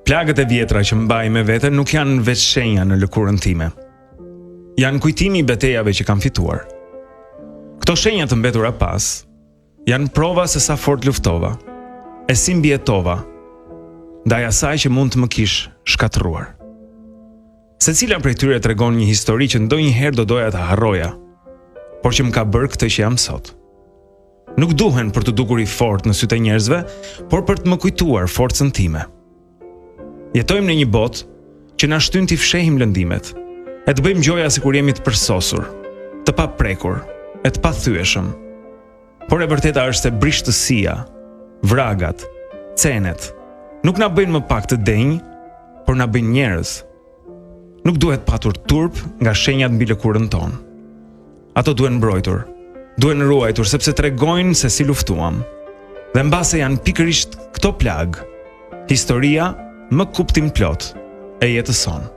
Plagët e vjetra që mbaj me vete nuk janë veç shenja në lëkurën time. Janë kujtimi i betejave që kam fituar. Këto shenja të mbetura pas janë prova se sa fort luftova, e si mbijetova ndaj asaj që mund të më kish shkatërruar. Secila prej tyre tregon një histori që ndonjëherë do doja ta harroja, por që më ka bërë këtë që jam sot. Nuk duhen për të dukur i fort në sytë e njerëzve, por për të më kujtuar forcën time. Jetojmë në një botë që na shtyn t'i fshehim lëndimet, e të bëjmë gjoja sikur jemi të përsosur, të paprekur, e të pathyeshëm. Por e vërteta është se brishtësia, vragat, cenet nuk na bëjnë më pak të denj, por na bëjnë njerëz. Nuk duhet patur turp nga shenjat mbi lëkurën tonë. Ato duhen mbrojtur, duhen ruajtur sepse tregojnë se si luftuam. Dhe mbase janë pikërisht këto plag, historia më kuptim plot e jetës sonë.